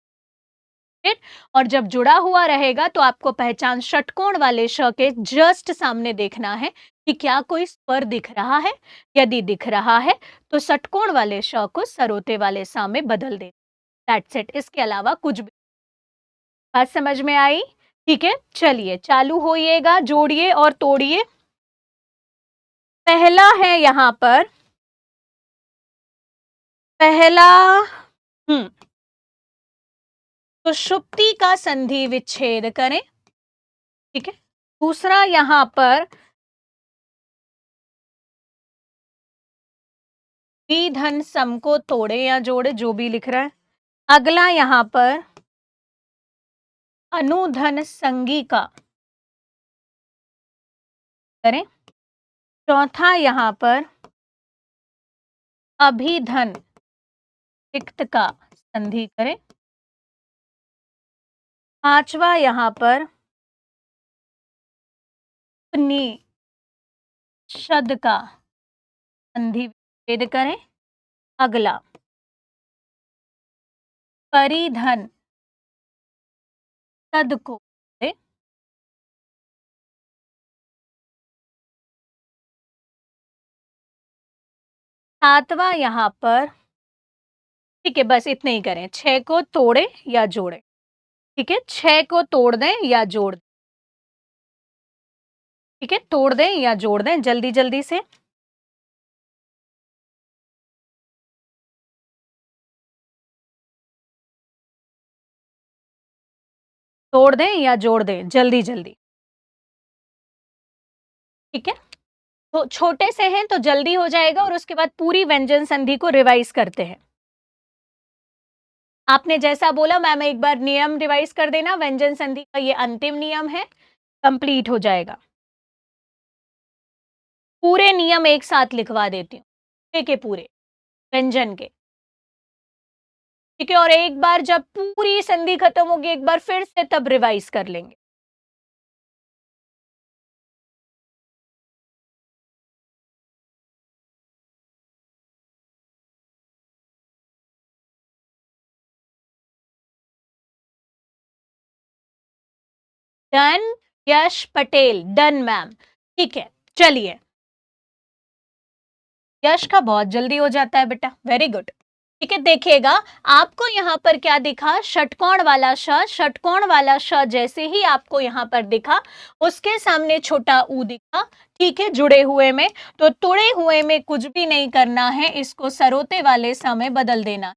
और जब जुड़ा हुआ रहेगा तो आपको पहचान षटकोण वाले श के जस्ट सामने देखना है कि क्या कोई स्वर दिख रहा है, यदि दिख रहा है तो षटकोण वाले श को सरोते वाले सा में बदल दे, दैट्स इट, इसके अलावा कुछ भी। बात समझ में आई, ठीक है, चलिए चालू होइएगा, जोड़िए और तोड़िए। पहला है यहां पर, पहला तो सुषुप्ति का संधि विच्छेद करें, ठीक है। दूसरा यहां पर धन सम को तोड़े या जोड़े, जो भी लिख रहा है। अगला यहां पर अनुधन संगी का करें। चौथा यहां पर अभिधन तिक्त का संधि करें। पांचवा यहां पर उपनिषद का संधि विच्छेद करें। अगला परिधन तद को करें। सातवां यहां पर, ठीक है बस इतने ही करें, 6 को तोड़े या जोड़े। ठीक है, 6 को तोड़ दें या जोड़ दें। ठीक है, तोड़ दें या जोड़ दें, जल्दी जल्दी से। तोड़ दें या जोड़ दें, जल्दी जल्दी। ठीक है, तो छोटे से हैं तो जल्दी हो जाएगा और उसके बाद पूरी व्यंजन संधि को रिवाइज करते हैं। आपने जैसा बोला मैम, एक बार नियम रिवाइज कर देना। व्यंजन संधि का ये अंतिम नियम है, कंप्लीट हो जाएगा। पूरे नियम एक साथ लिखवा देती हूँ, पूरे के पूरे व्यंजन के। ठीक है, और एक बार जब पूरी संधि खत्म होगी, एक बार फिर से तब रिवाइज कर लेंगे। डन यश पटेल, डन मैम। ठीक है, चलिए। यश का बहुत जल्दी हो जाता है बेटा, वेरी गुड। ठीक है, देखिएगा आपको यहाँ पर क्या दिखा, षटकोण वाला श। षटकोण वाला श जैसे ही आपको यहाँ पर दिखा, उसके सामने छोटा ऊ दिखा। ठीक है, जुड़े हुए में, तो तुड़े हुए में कुछ भी नहीं करना है, इसको सरोते वाले स में बदल देना।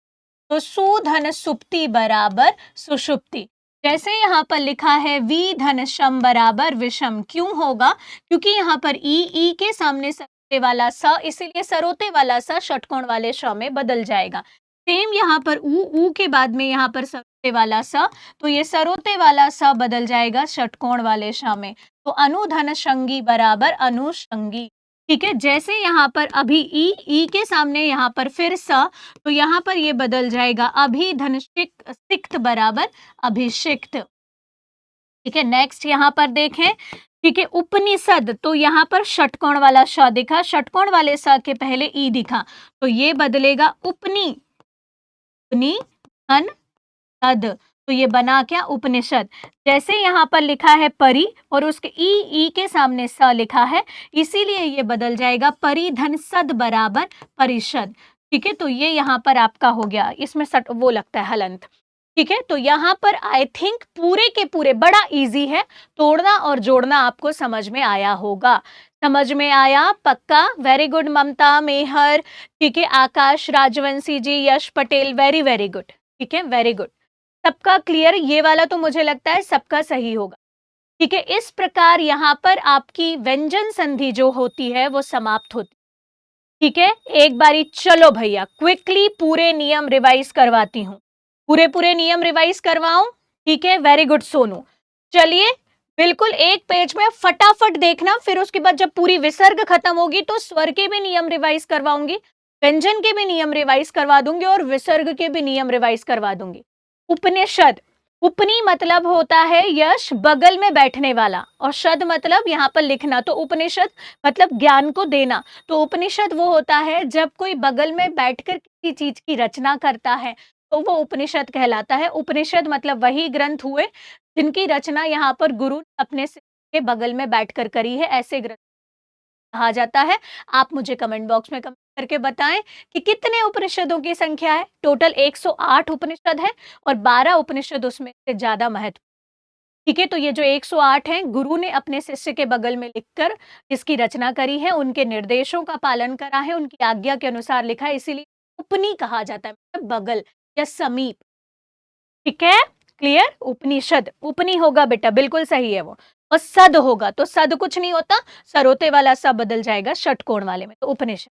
तो सु धन सुप्ति बराबर सुषुप्ति। जैसे यहाँ पर लिखा है वी धन शम बराबर विषम, क्यों होगा? क्योंकि यहाँ पर ई के सामने सरोते वाला स, इसीलिए सरोते वाला स षटकोण वाले श में बदल जाएगा। सेम यहाँ पर ऊ के बाद में यहाँ पर सरोते वाला स, तो ये सरोते वाला स बदल जाएगा षटकोण वाले श में। तो अनुधन संगी बराबर अनुषंगी। ठीक है, जैसे यहाँ पर अभी ई के सामने यहाँ पर फिर स, तो यहाँ पर ये बदल जाएगा अभिधनसिक्त बराबर अभिषिक्त। ठीक है, नेक्स्ट यहाँ पर देखें। ठीक है, उपनिषद, तो यहाँ पर षटकोण वाला श दिखा, षटकोण वाले स के पहले ई दिखा, तो ये बदलेगा उपनी धन सद, तो ये बना क्या? उपनिषद। जैसे यहाँ पर लिखा है परि और उसके ई के सामने स लिखा है, इसीलिए ये बदल जाएगा परिधन सद बराबर परिषद। ठीक है, तो ये यहाँ पर आपका हो गया, इसमें सट वो लगता है हलंत। ठीक है, तो यहाँ पर आई थिंक पूरे के पूरे बड़ा इजी है, तोड़ना और जोड़ना आपको समझ में आया होगा। समझ में आया? पक्का? वेरी गुड ममता, मेहर, ठीक है, आकाश, राजवंशी जी, यश पटेल, वेरी वेरी गुड। ठीक है, वेरी गुड, सबका क्लियर। ये वाला तो मुझे लगता है सबका सही होगा। ठीक है, इस प्रकार यहाँ पर आपकी व्यंजन संधि जो होती है वो समाप्त होती है। ठीक है, एक बारी चलो भैया क्विकली पूरे नियम रिवाइज करवाती हूँ, पूरे पूरे नियम रिवाइज करवाऊं। ठीक है, वेरी गुड सोनू। चलिए बिल्कुल एक पेज में फटाफट देखना, फिर उसके बाद जब पूरी विसर्ग खत्म होगी तो स्वर के भी नियम रिवाइज करवाऊंगी, व्यंजन के भी नियम रिवाइज करवा दूंगी और विसर्ग के भी नियम रिवाइज करवा दूंगी। उपनिषद, उपनी मतलब होता है यश, बगल में बैठने वाला, और शद मतलब यहाँ पर लिखना, तो उपनिषद मतलब ज्ञान को देना। तो उपनिषद वो होता है जब कोई बगल में बैठकर किसी चीज की रचना करता है, तो वो उपनिषद कहलाता है। उपनिषद मतलब वही ग्रंथ हुए जिनकी रचना यहाँ पर गुरु ने अपने के बगल में बैठकर करी है, ऐसे ग्रंथ कहा जाता है। आप मुझे कमेंट बॉक्स में कमेंट करके बताएं कि कितने उपनिषदों की संख्या है। टोटल 108 उपनिषद है और 12 उपनिषद उसमें से ज्यादा महत्व। ठीक है, तो ये जो 108 हैं, गुरु ने अपने शिष्य के बगल में लिखकर इसकी रचना करी है, उनके निर्देशों का पालन करा है, उनकी आज्ञा के अनुसार लिखा है, इसीलिए उपनी कहा जाता है, मतलब बगल या समीप। ठीक है, क्लियर? उपनिषद, उपनी होगा बेटा, बिल्कुल सही है वो। और सद होगा, तो सद कुछ नहीं होता, सरोते वाला सा बदल जाएगा षटकोण वाले में, तो उपनिषद।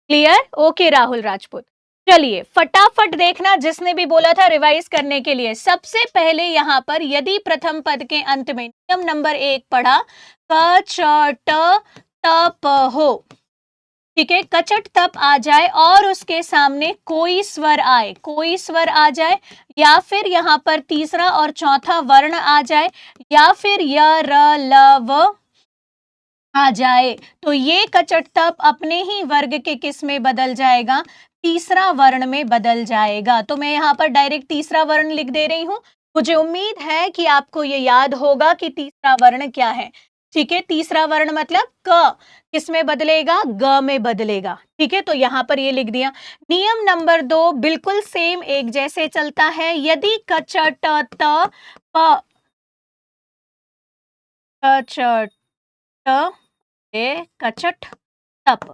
क्लियर? ओके राहुल राजपूत। चलिए फटाफट देखना, जिसने भी बोला था रिवाइज करने के लिए। सबसे पहले यहाँ पर यदि प्रथम पद के अंत में नियम नंबर 1 पढ़ा, क च ट त प हो। ठीक है, कचट तप आ जाए और उसके सामने कोई स्वर आए, कोई स्वर आ जाए, या फिर यहाँ पर तीसरा और चौथा वर्ण आ जाए, या फिर य र ल व आ जाए, तो ये कचट तप अपने ही वर्ग के किस में बदल जाएगा? तीसरा वर्ण में बदल जाएगा। तो मैं यहाँ पर डायरेक्ट तीसरा वर्ण लिख दे रही हूँ। मुझे उम्मीद है कि आपको ये याद होगा कि तीसरा वर्ण क्या है। ठीक है, तीसरा वर्ण मतलब क किस में बदलेगा? ग में बदलेगा। ठीक है, तो यहाँ पर ये लिख दिया। नियम नंबर 2 बिल्कुल सेम एक जैसे चलता है। यदि क च ट त प कचट ए कचट तप।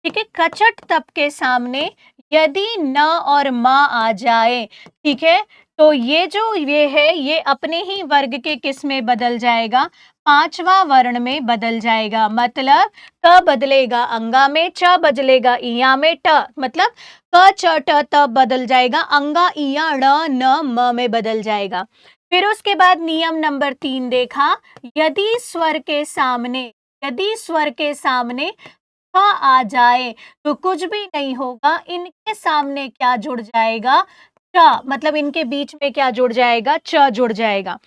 ठीक है, कचट तप के सामने यदि न और म आ जाए, ठीक है, तो ये है ये अपने ही वर्ग के किस में बदल जाएगा, पांचवा वर्ण में बदल जाएगा। मतलब क बदलेगा अंगा में, च बदलेगा इया में, ट मतलब क च ट त बदल जाएगा, अंगा इया ड़ न म में बदल जाएगा। फिर उसके बाद नियम नंबर 3 देखा, यदि स्वर के सामने, यदि स्वर के सामने ख आ जाए तो कुछ भी नहीं होगा, इनके सामने क्या जुड़ जाएगा, च, मतलब इनके बीच में क्या जुड़ जाएगा, च जुड़ जाएगा।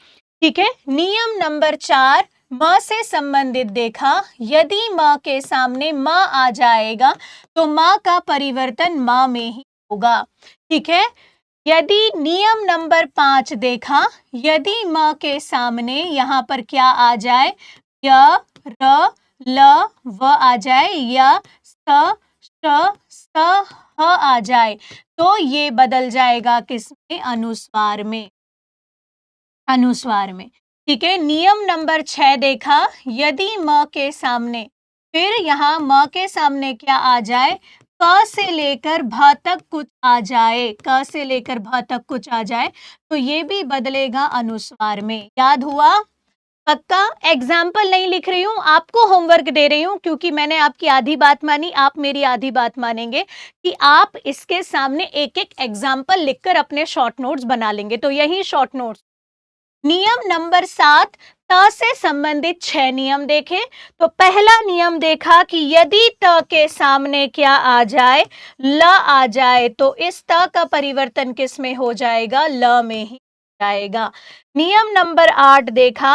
ठीक है, नियम नंबर 4 म से संबंधित देखा, यदि म के सामने म आ जाएगा तो म का परिवर्तन म में ही होगा। ठीक है, यदि नियम नंबर 5 देखा, यदि म के सामने यहाँ पर क्या आ जाए, य, र, ल, व आ जाए, या स, श, स, ह आ जाए, तो ये बदल जाएगा किसमें, अनुस्वार में, अनुस्वार में। ठीक है, नियम नंबर 6 देखा, यदि म के सामने, फिर यहाँ म के सामने क्या आ जाए, क से लेकर भ तक कुछ आ जाए, क से लेकर भ तक कुछ आ जाए, तो ये भी बदलेगा अनुस्वार में। याद हुआ? पक्का? एग्जाम्पल नहीं लिख रही हूँ, आपको होमवर्क दे रही हूँ, क्योंकि मैंने आपकी आधी बात मानी, आप मेरी आधी बात मानेंगे कि आप इसके सामने एक एक एग्जाम्पल लिखकर अपने शॉर्ट नोट्स बना लेंगे। तो यही शॉर्ट नोट्स। नियम नंबर 7 त से संबंधित 6 नियम देखे। तो पहला नियम देखा कि यदि त के सामने क्या आ जाए, ल आ जाए, तो इस त का परिवर्तन किस में हो जाएगा, ल में ही जाएगा। नियम नंबर 8 देखा,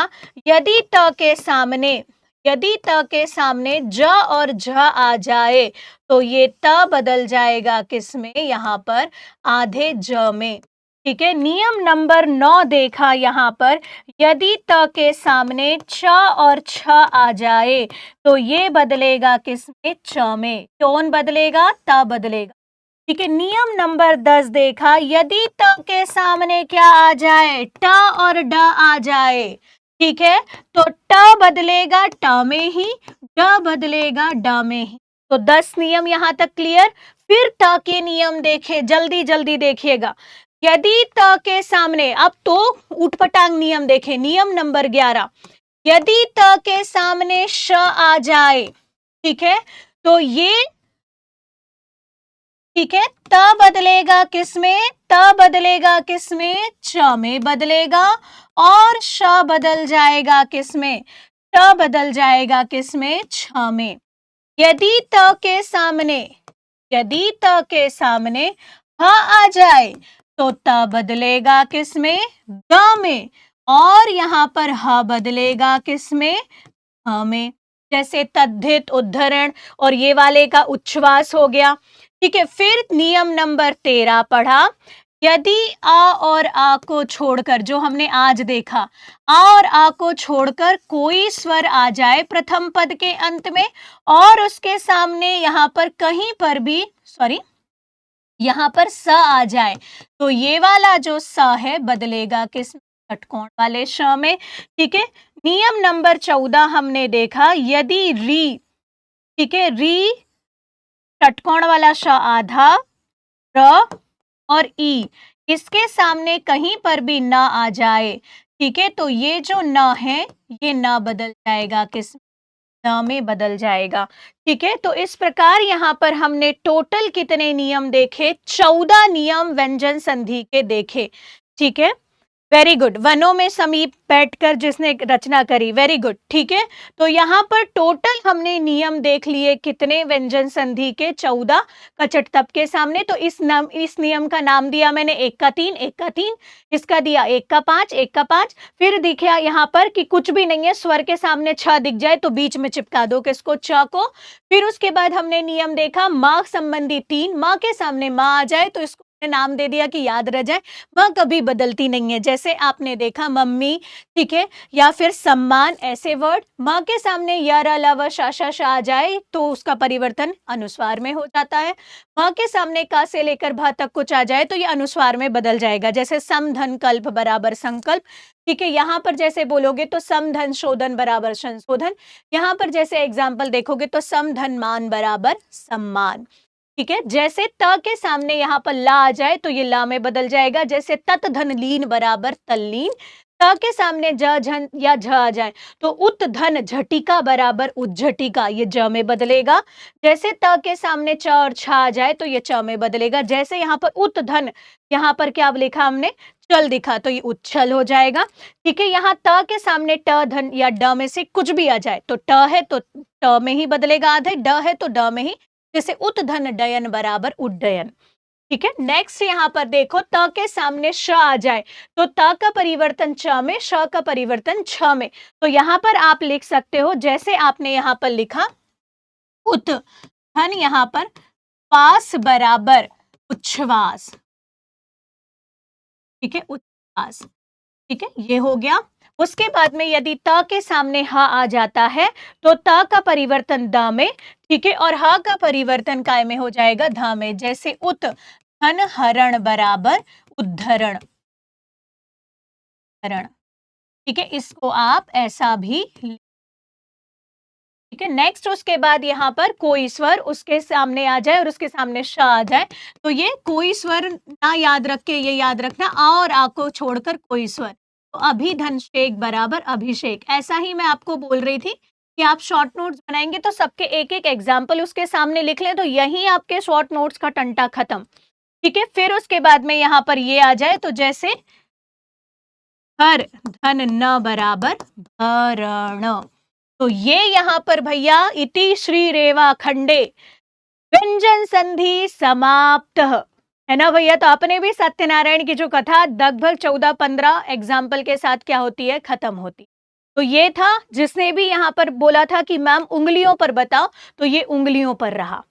यदि त के सामने, यदि त के सामने ज और झ आ जाए तो ये त बदल जाएगा किसमें, यहाँ पर आधे ज में। ठीक है, नियम नंबर 9 देखा, यहाँ पर यदि त के सामने छ और छ आ जाए तो ये बदलेगा किसमें, च में। टोन बदलेगा, त बदलेगा। ठीक है, नियम नंबर 10 देखा, यदि त के सामने क्या आ जाए, ट और ड आ जाए, ठीक है, तो ट बदलेगा ट में ही, ड बदलेगा ड में ही। तो 10 नियम यहाँ तक क्लियर। फिर त के नियम देखे, जल्दी जल्दी देखिएगा। यदि त के सामने, अब तो उठपटांग नियम देखे, नियम नंबर 11, यदि त के सामने श आ जाए, ठीक है, तो ये, ठीक है, त बदलेगा किसमें, त बदलेगा किसमें, च में बदलेगा, और श बदल जाएगा किसमें, ट बदल जाएगा किसमें, छ में। यदि त के सामने, यदि त के सामने ह आ जाए तो त बदलेगा किसमें, ग में, और यहाँ पर ह बदलेगा किसमें, ह में। जैसे तद्धित, उद्धरण और ये वाले का उच्छ्वास हो गया। ठीक है, फिर नियम नंबर 13 पढ़ा, यदि आ और आ को छोड़कर, जो हमने आज देखा, आ और आ को छोड़कर कोई स्वर आ जाए प्रथम पद के अंत में, और उसके सामने यहाँ पर कहीं पर भी, सॉरी, यहाँ पर स आ जाए, तो ये वाला जो स है बदलेगा किस, षटकोण वाले श में। ठीक है, नियम नंबर 14 हमने देखा, यदि री, ठीक है, री षटकोण वाला श आधा, र और ई, इसके सामने कहीं पर भी न आ जाए, ठीक है, तो ये जो न है ये न बदल जाएगा किस, न में बदल जाएगा। ठीक है, तो इस प्रकार यहाँ पर हमने टोटल कितने नियम देखे, 14 नियम व्यंजन संधि के देखे। ठीक है, वेरी गुड। वनों में समीप बैठकर जिसने रचना करी, वेरी गुड। ठीक है, तो यहाँ पर टोटल हमने नियम देख लिए कितने, व्यंजन संधि के 14, कचट तप के सामने। तो इस नियम का नाम दिया मैंने 1 का 3, 1 का 3, इसका दिया 1 का 5, 1 का 5। फिर दिखा यहाँ पर कि कुछ भी नहीं है, स्वर के सामने छ दिख जाए तो बीच में चिपका दो किसको, च को। फिर उसके बाद हमने नियम देखा, माँ संबंधी 3, माँ के सामने माँ आ जाए तो इसको नाम दे दिया कि याद रह जाए, वह कभी बदलती नहीं है। जैसे आपने देखा मम्मी, ठीक है, या फिर सम्मान, ऐसे वर्ड माँ के सामने यर अलावा शा आ जाए तो उसका परिवर्तन अनुस्वार में हो जाता है। माँ के सामने का से लेकर भा तक कुछ आ जाए तो ये अनुस्वार में बदल जाएगा। जैसे सम धन कल्प बराबर संकल्प, ठीक है, यहाँ पर जैसे बोलोगे तो सम धन शोधन बराबर संशोधन, यहाँ पर जैसे एग्जाम्पल देखोगे तो सम धन मान बराबर सम्मान, ठीक है। जैसे त के सामने यहाँ पर ला आ जाए तो ये ला में बदल जाएगा। जैसे तत धन लीन बराबर तल्लीन, त के सामने ज झन या झ आ जाए तो उत धन झटिका बराबर उज्झटिका, ये ज में बदलेगा। जैसे त के सामने च और छ आ जाए तो ये च में बदलेगा। जैसे यहाँ पर उत धन, यहाँ पर क्या लिखा हमने, चल दिखा, तो ये उच्छल हो जाएगा, ठीक है। यहाँ त के सामने ट धन या ड में से कुछ भी आ जाए तो ट है तो ट में ही बदलेगा आधे, ड है तो ड में ही। जैसे उत धन डयन बराबर उड्डयन, ठीक है। नेक्स्ट यहाँ पर देखो त के सामने श आ जाए तो त का परिवर्तन च में, श का परिवर्तन छ में। तो यहाँ पर आप लिख सकते हो जैसे आपने यहाँ पर लिखा उत धन, यहाँ पर वास बराबर उच्छ्वास, ठीक है, उच्छ्वास, ठीक है, ये हो गया। उसके बाद में यदि त के सामने ह आ जाता है तो त का परिवर्तन द में, ठीक है, और ह का परिवर्तन काय में हो जाएगा, ध में। जैसे उत धन हरण बराबर उद्धरण, हरण, ठीक है, इसको आप ऐसा भी, ठीक है। नेक्स्ट उसके बाद यहाँ पर कोई स्वर उसके सामने आ जाए और उसके सामने श आ जाए तो ये कोई स्वर ना याद रख के ये याद रखना, आ और आ को छोड़कर कोई स्वर, तो अभिधनषेक बराबर अभिषेक। ऐसा ही मैं आपको बोल रही थी कि आप शॉर्ट नोट्स बनाएंगे तो सबके एक एक एग्जाम्पल उसके सामने लिख लें तो यही आपके शॉर्ट नोट्स का टंटा खत्म, ठीक है। फिर उसके बाद में यहाँ पर ये आ जाए तो जैसे हर धन न बराबर भरण, तो ये यहाँ पर भैया इति श्री रेवा खंडे व्यंजन संधि समाप्त है ना भैया। तो आपने भी सत्यनारायण की जो कथा लगभग 14-15 एग्जाम्पल के साथ क्या होती है, खत्म होती। तो ये था, जिसने भी यहाँ पर बोला था कि मैम उंगलियों पर बताओ, तो ये उंगलियों पर रहा,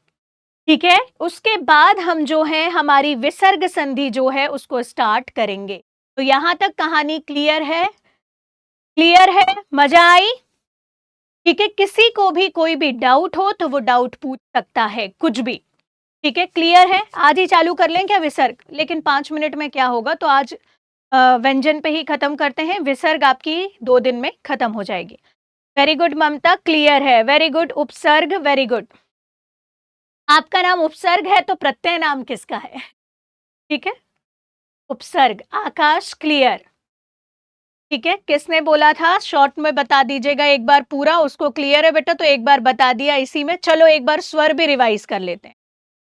ठीक है। उसके बाद हम जो है हमारी विसर्ग संधि जो है उसको स्टार्ट करेंगे। तो यहाँ तक कहानी क्लियर है, क्लियर है, मजा आई, ठीक है। किसी को भी कोई भी डाउट हो तो वो डाउट पूछ सकता है, कुछ भी, ठीक है, क्लियर है। आज ही चालू कर लें क्या विसर्ग, लेकिन 5 मिनट में क्या होगा, तो आज व्यंजन पे ही खत्म करते हैं, विसर्ग आपकी 2 दिन में खत्म हो जाएगी। वेरी गुड ममता, क्लियर है, वेरी गुड। उपसर्ग, वेरी गुड। आपका नाम उपसर्ग है तो प्रत्यय नाम किसका है, ठीक है, उपसर्ग। आकाश, क्लियर, ठीक है। किसने बोला था शॉर्ट में बता दीजिएगा एक बार पूरा, उसको क्लियर है बेटा तो एक बार बता दिया इसी में। चलो एक बार स्वर भी रिवाइज कर लेते हैं,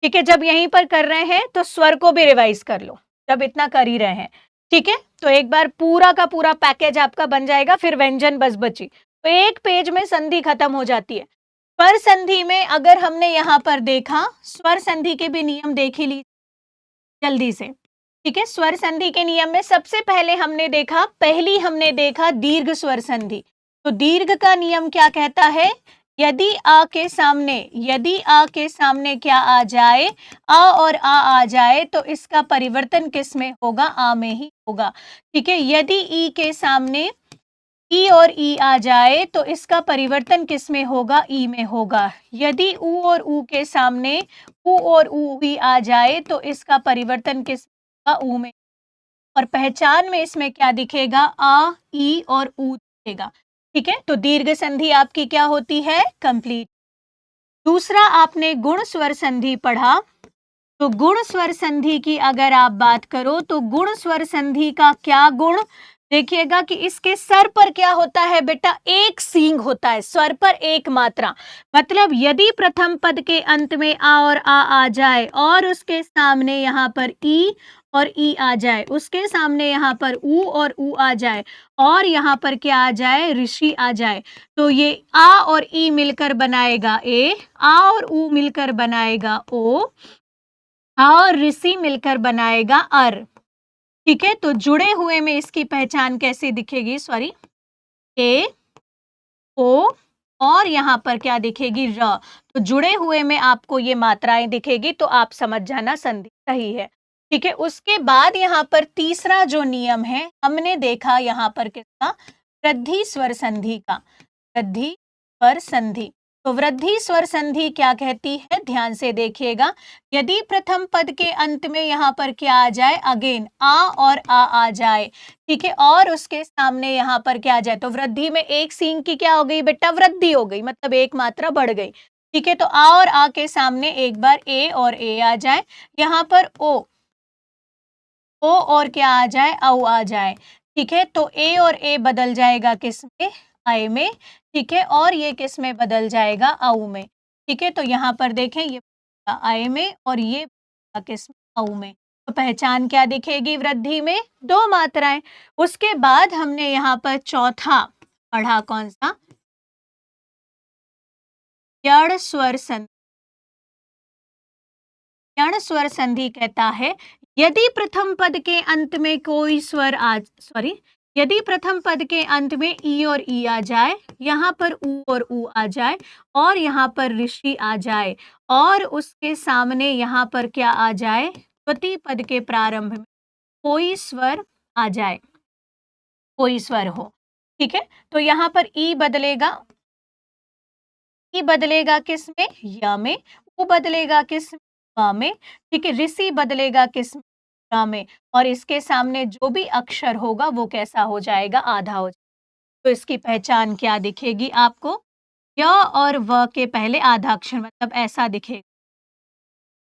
ठीक है। जब यहीं पर कर रहे हैं तो स्वर को भी रिवाइज कर लो, जब इतना कर ही रहे हैं, ठीक है। तो एक बार पूरा का पूरा पैकेज आपका बन जाएगा, फिर व्यंजन बस बची, तो एक पेज में संधि खत्म हो जाती है। स्वर संधि में अगर हमने यहाँ पर देखा, स्वर संधि के भी नियम देख ही ली जल्दी से, ठीक है। स्वर संधि के नियम में सबसे पहले हमने देखा, पहली हमने देखा दीर्घ स्वर संधि। तो दीर्घ का नियम क्या कहता है, यदि आ के सामने, यदि आ के सामने क्या आ जाए, आ और आ जाए तो इसका परिवर्तन किस में होगा, आ में ही होगा, ठीक है। यदि ई के सामने ई और ई आ जाए तो इसका परिवर्तन किस में होगा, ई में होगा। यदि ऊ और ऊ के सामने ऊ और ऊ ही आ जाए तो इसका परिवर्तन किस में होगा, ऊ में। और पहचान में इसमें क्या दिखेगा, आ, ई और ऊ दिखेगा, ठीक है। तो दीर्घ संधि आपकी क्या होती है, कंप्लीट। दूसरा आपने गुण स्वर संधि पढ़ा, तो गुण स्वर संधि की अगर आप बात करो तो गुण स्वर संधि का क्या गुण, देखिएगा कि इसके सर पर क्या होता है बेटा, एक सींग होता है, स्वर पर एक मात्रा। मतलब यदि प्रथम पद के अंत में आ और आ जाए और उसके सामने यहाँ पर ई और ई आ जाए, उसके सामने यहाँ पर ऊ और ऊ आ जाए, और यहाँ पर क्या आ जाए, ऋषि आ जाए, तो ये आ और ई मिलकर बनाएगा ए, आ और ऊ मिलकर बनाएगा ओ, और ऋषि मिलकर बनाएगा अर, ठीक है। तो जुड़े हुए में इसकी पहचान कैसे दिखेगी, सॉरी, ए, ओ और यहाँ पर क्या दिखेगी, र। तो जुड़े हुए में आपको ये मात्राएं दिखेगी तो आप समझ जाना संधि सही है। ठीक है, उसके बाद यहाँ पर तीसरा जो नियम है हमने देखा यहाँ पर किसका, वृद्धि स्वर संधि का, वृद्धि स्वर संधि। तो वृद्धि स्वर संधि क्या कहती है, ध्यान से देखिएगा। यदि प्रथम पद के अंत में यहाँ पर क्या आ जाए, अगेन आ और आ जाए, ठीक है, और उसके सामने यहाँ पर क्या आ जाए, तो वृद्धि में एक सींग की क्या हो गई बेटा, वृद्धि हो गई, मतलब एक मात्रा बढ़ गई। ठीक है, तो आ और आ के सामने एक बार ए और ए आ जाए, यहाँ पर ओ और क्या आ जाए, औ आ जाए। ठीक है, तो ए और ए बदल जाएगा किस में, आय में। ठीक है, और ये किस में बदल जाएगा, औ में। ठीक है, तो यहाँ पर देखें ये आय में और ये किस में, औ में। तो पहचान क्या दिखेगी, वृद्धि में दो मात्राएं। उसके बाद हमने यहाँ पर चौथा पढ़ा, कौन सा, यण स्वर संधि। यण स्वर संधि कहता है यदि प्रथम पद के अंत में कोई स्वर यदि प्रथम पद के अंत में ई और ई आ जाए, यहाँ पर ऊ और ऊ आ जाए, और यहाँ पर ऋषि आ जाए, और उसके सामने यहाँ पर क्या आ जाए, द्वितीय पद के प्रारंभ में कोई स्वर आ जाए, कोई स्वर हो। ठीक है, तो यहाँ पर ई बदलेगा, ई बदलेगा किस में, य में, ऊ बदलेगा किस में, व में। ठीक है, ऋषि बदलेगा किस में, र में, और इसके सामने जो भी अक्षर होगा वो कैसा हो जाएगा, आधा हो जाएगा। तो इसकी पहचान क्या दिखेगी आपको, य और व के पहले आधा अक्षर, मतलब ऐसा दिखेगा।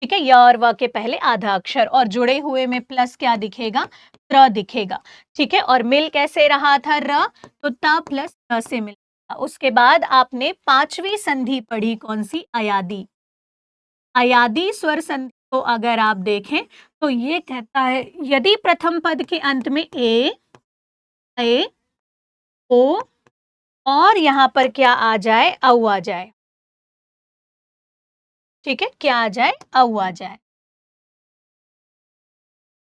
ठीक है, य और व के पहले आधा अक्षर, और जुड़े हुए में प्लस क्या दिखेगा, त्र दिखेगा। ठीक है, और मिल कैसे रहा था, र, तो ता प्लस र से मिल। उसके बाद आपने पांचवी संधि पढ़ी, कौन सी, अयादी। अयादी स्वर संधि को अगर आप देखें तो ये कहता है यदि प्रथम पद के अंत में ए ओ और यहाँ पर क्या आ जाए, औ आ जाए। ठीक है, क्या आ जाए, औ आ जाए।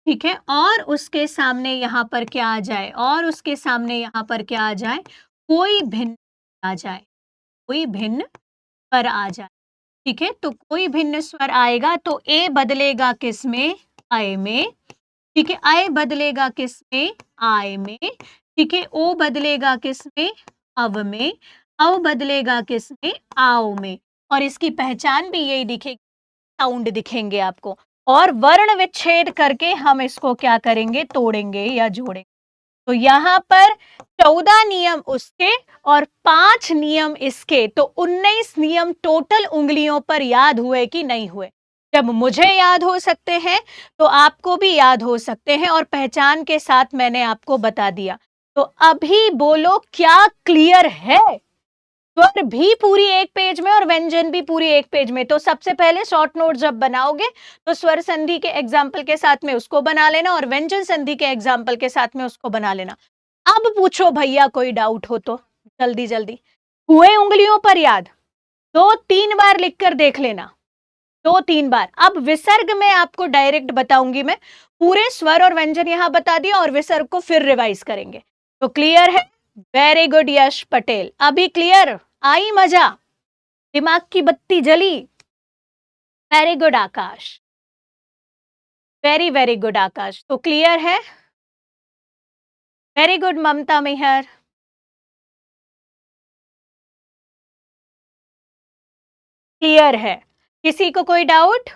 ठीक है, और उसके सामने यहाँ पर क्या आ जाए, और उसके सामने यहाँ पर क्या आ जाए, कोई भिन्न आ जाए, कोई भिन्न स्वर आ जाए। ठीक है, तो कोई भिन्न स्वर आएगा तो ए बदलेगा किस में, आय में। ठीक है, आय बदलेगा किस में, आय में। ठीक है, ओ बदलेगा किस में, अव में। अव बदलेगा किस में, आओ में। और इसकी पहचान भी यही दिखेगी, साउंड दिखेंगे आपको, और वर्ण विच्छेद करके हम इसको क्या करेंगे, तोड़ेंगे या जोड़ेंगे। तो यहाँ पर 14 नियम उसके और 5 नियम इसके, तो 19 नियम टोटल उंगलियों पर याद हुए कि नहीं हुए। जब मुझे याद हो सकते हैं तो आपको भी याद हो सकते हैं, और पहचान के साथ मैंने आपको बता दिया। तो अभी बोलो क्या क्लियर है, स्वर भी पूरी एक पेज में और व्यंजन भी पूरी एक पेज में। तो सबसे पहले शॉर्ट नोट जब बनाओगे तो स्वर संधि के एग्जाम्पल के साथ में उसको बना लेना, और व्यंजन संधि के एग्जाम्पल के साथ में उसको बना लेना। अब पूछो भैया कोई डाउट हो तो जल्दी जल्दी। हुए उंगलियों पर याद, 2-3 बार लिखकर देख लेना, 2-3 बार। अब विसर्ग में आपको डायरेक्ट बताऊंगी मैं, पूरे स्वर और व्यंजन यहां बता दिया, और विसर्ग को फिर रिवाइज करेंगे। तो क्लियर है, वेरी गुड यश पटेल, अभी क्लियर, आई मजा, दिमाग की बत्ती जली। वेरी गुड आकाश, वेरी वेरी गुड आकाश, तो क्लियर है, वेरी गुड ममता मेहर। क्लियर है, किसी को कोई डाउट,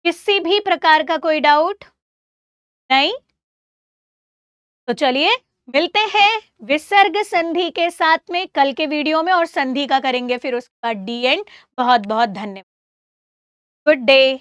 किसी भी प्रकार का कोई डाउट नहीं? तो चलिए मिलते हैं विसर्ग संधि के साथ में कल के वीडियो में, और संधि का करेंगे फिर उसके बाद डी एंड। बहुत बहुत धन्यवाद, गुड डे।